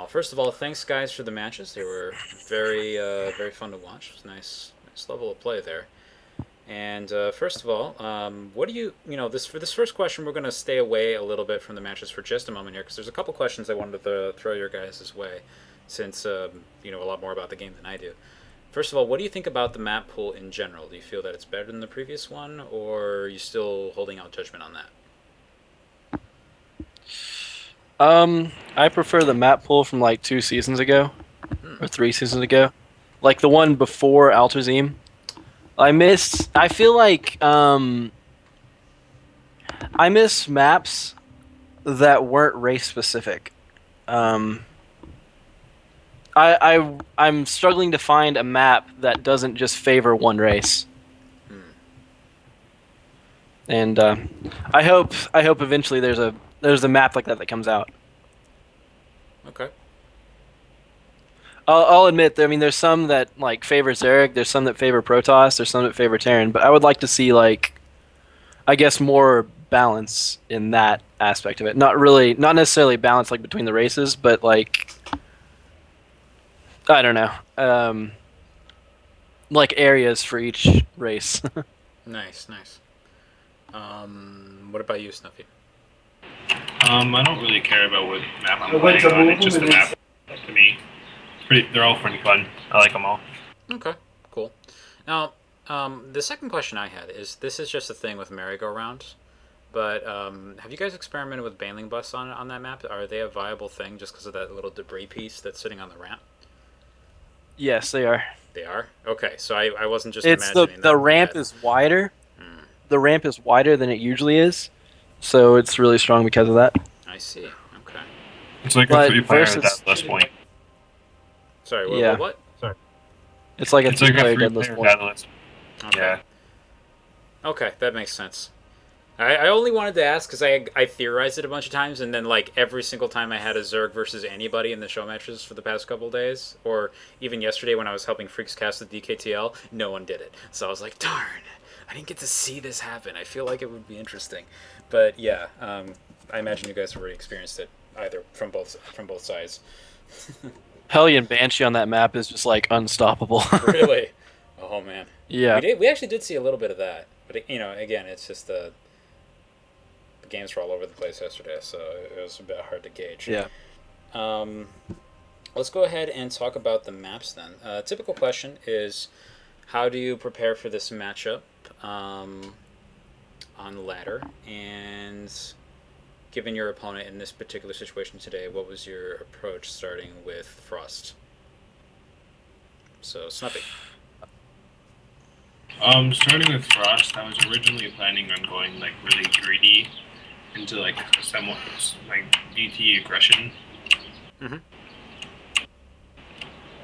first of all, thanks guys for the matches. They were very fun to watch. It was nice level of play there. And first of all, what do this for this first question? We're going to stay away a little bit from the matches for just a moment here because there's a couple questions I wanted to throw your guys' way, since you know a lot more about the game than I do. First of all, what do you think about the map pool in general? Do you feel that it's better than the previous one, or are you still holding out judgment on that? I prefer the map pool from like 2 seasons ago Hmm. or 3 seasons ago, like the one before Altazim. I feel like I miss maps that weren't race specific. Um, I'm struggling to find a map that doesn't just favor one race, Hmm. and I hope eventually there's a map like that comes out. Okay. I'll admit, I mean, there's some that like favor Zerg, there's some that favor Protoss, there's some that favor Terran, but I would like to see like I guess more balance in that aspect of it. Not necessarily balance like between the races, but like I don't know, like areas for each race. Nice. What about you, Snuffy? I don't really care about what map I'm playing on. It's just the map to me. They're all pretty fun. I like them all. Okay, cool. Now, the second question I had is this is just a thing with merry-go-round, but have you guys experimented with baneling busts on that map? Are they a viable thing just because of that little debris piece that's sitting on the ramp? Yes, they are. They are? Okay, so I wasn't just It's imagining the that in my ramp head. is wider. Hmm, The ramp is wider than it usually is, so it's really strong because of that. I see. Okay. It's like a But three-player versus deathless point. Sorry, yeah, what? Sorry. it's like a It's like a three-player deadless three-player point. deathless. Okay. Yeah. Okay, that makes sense. I only wanted to ask because I theorized it a bunch of times, and then like every single time I had a Zerg versus anybody in the show matches for the past couple of days, or even yesterday when I was helping Freaks cast the DKTL, no one did it. So I was like, darn, I didn't get to see this happen. I feel like it would be interesting, but yeah, I imagine you guys have already experienced it either from both sides. Hellion Banshee on that map is just like unstoppable. Really? Oh man, Yeah, we actually did see a little bit of that, but you know, again, it's just the games were all over the place yesterday, so it was a bit hard to gauge. yeah. Um, let's go ahead and talk about the maps then. Typical question is, how do you prepare for this matchup on the ladder? And given your opponent in this particular situation today, what was your approach starting with Frost? So, Snuffy. Starting with Frost, I was originally planning on going like really greedy into like somewhat like DT aggression, Mm-hmm.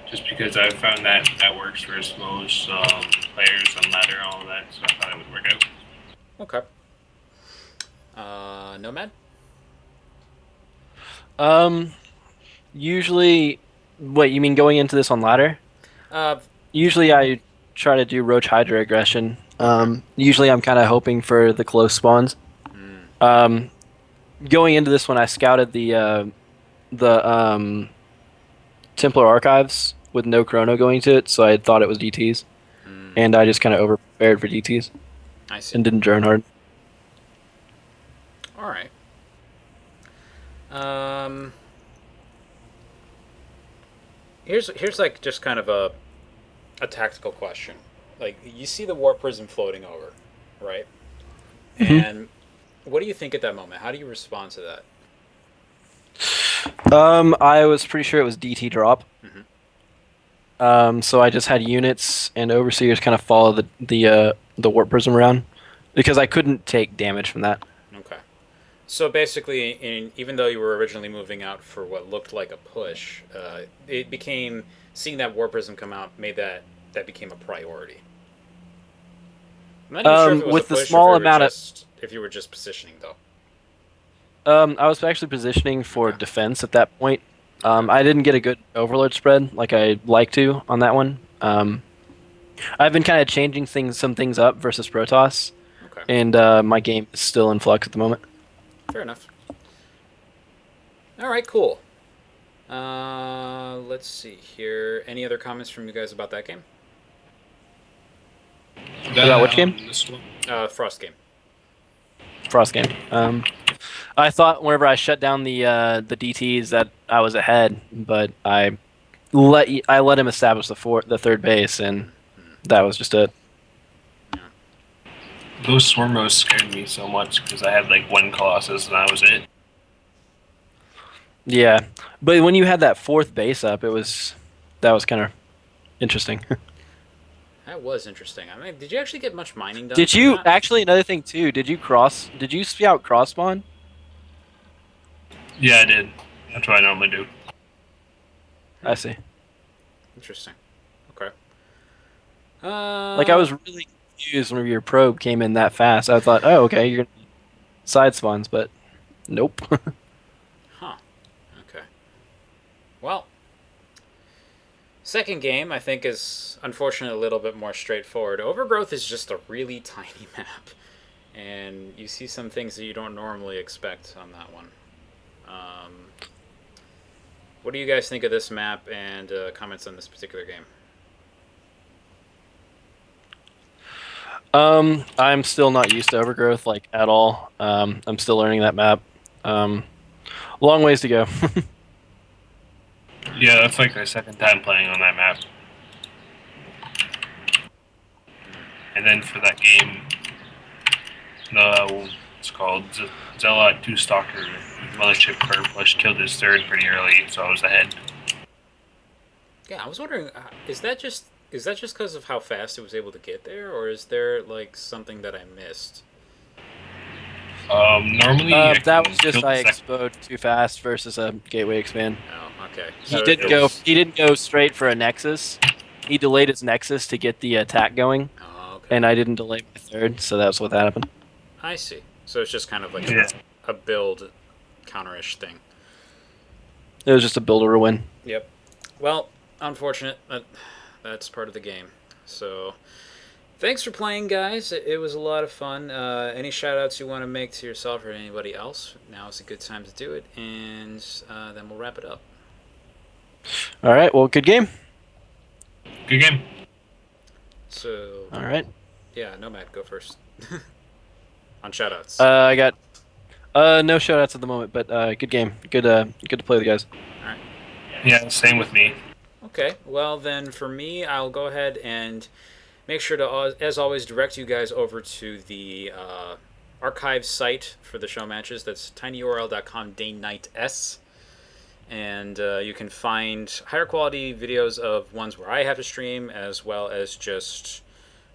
just because I found that that works for most players on ladder and all of that, so I thought it would work out. Okay. Nomad? Um, Usually, what you mean going into this on ladder? Uh, Usually, I try to do Roach Hydra aggression. okay. Usually, I'm kind of hoping for the close spawns. Mm, Um, Going into this one, I scouted the Templar archives with no chrono going to it, so I thought it was DTs, mm, and I just kind of over prepared for DTs I see. and didn't drone hard. All right. Um, here's like just kind of a tactical question. Like you see the warp prism floating over, right? Mhm. And what do you think at that moment? How do you respond to that? I was pretty sure it was DT drop. Hmm. So I just had units and overseers kind of follow the warp prism around because I couldn't take damage from that. Okay. So basically, even though you were originally moving out for what looked like a push, it became seeing that war prism come out made that became a priority. I'm not even sure if it was a With the push or if small amount of you were just positioning though. I was actually positioning for Okay. defense at that point. Okay. I didn't get a good overload spread like I'd like to on that one. I've been kind of changing some things up versus Protoss, Okay. and my game is still in flux at the moment. Fair enough. All right. Cool. Let's see here. Any other comments from you guys about that game? About which game? This one. Frost game. Frost game. I thought whenever I shut down the DTs that I was ahead, but I let him establish the third base, and that was just it. Yeah. Those Swarmos scared me so much because I had like one Colossus and that was it. Yeah, but when you had that fourth base up, that was kind of interesting. That was interesting. I mean, did you actually get much mining done Did from you that? actually another thing too? Did you scout cross spawn? Yeah, I did. That's what I normally do. I see. Interesting. Okay. Like I was really confused whenever your probe came in that fast. I thought, oh, okay, you're gonna side spawns, but nope. Huh. Okay. Well, second game I think is unfortunately a little bit more straightforward. Overgrowth is just a really tiny map, and you see some things that you don't normally expect on that one. Um, what do you guys think of this map and comments on this particular game? I'm still not used to overgrowth like at all. I'm still learning that map. Long ways to go. Yeah, that's like my second time playing on that map. And then for that game, it's called Zealot 2 Stalker Mothership Push killed his third pretty early, so I was ahead. Yeah, I was wondering, is that just because of how fast it was able to get there, or is there like something that I missed? Normally I That can was kill just the I second. explode too fast versus a gateway expand. Oh, okay. He So didn't it go. was. He didn't go straight for a nexus. He delayed his nexus to get the attack going, Oh, okay. and I didn't delay my third, so that's what happened. I see. So it's just kind of like Yeah. a build counterish thing. It was just a builder win. Yep. Well, unfortunate, but that's part of the game. So, thanks for playing, guys. It was a lot of fun. Any shout outs you want to make to yourself or anybody else? Now is a good time to do it, and then we'll wrap it up. All right. Well, good game. Good game. So, All right. yeah, Nomad, go first. On shout outs. I got no shoutouts at the moment, but good game. Good to play with you guys. All right. Yeah, same with me. Okay. Well, then for me, I'll go ahead and make sure to, as always, direct you guys over to the archive site for the show matches. That's tinyurl.com day-night-s. And you can find higher quality videos of ones where I have to stream, as well as just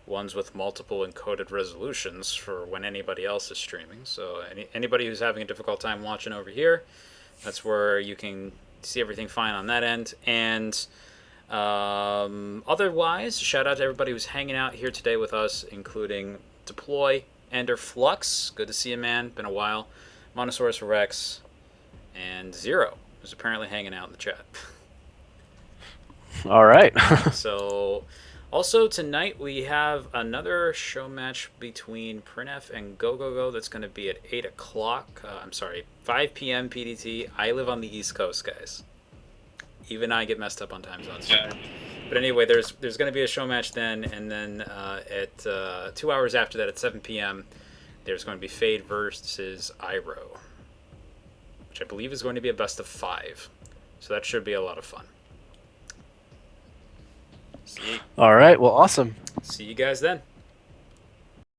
ones with multiple encoded resolutions for when anybody else is streaming. So anybody who's having a difficult time watching over here, that's where you can see everything fine on that end. And otherwise, shout out to everybody who's hanging out here today with us, including Deploy, Ender Flux. Good to see you, man. Been a while. Monosaurus Rex, and Zero, who's apparently hanging out in the chat. All right. So, also tonight we have another show match between Prinef and GoGoGo that's going to be at 8 o'clock. I'm sorry, 5 p.m. PDT. I live on the East Coast, guys. Even I get messed up on time zones. Yeah. But anyway, there's going to be a show match then, and then at 2 hours after that, at 7 p.m., there's going to be Fade versus Iroh, which I believe is going to be a best of 5. So that should be a lot of fun. All right. Well, awesome. See you guys then.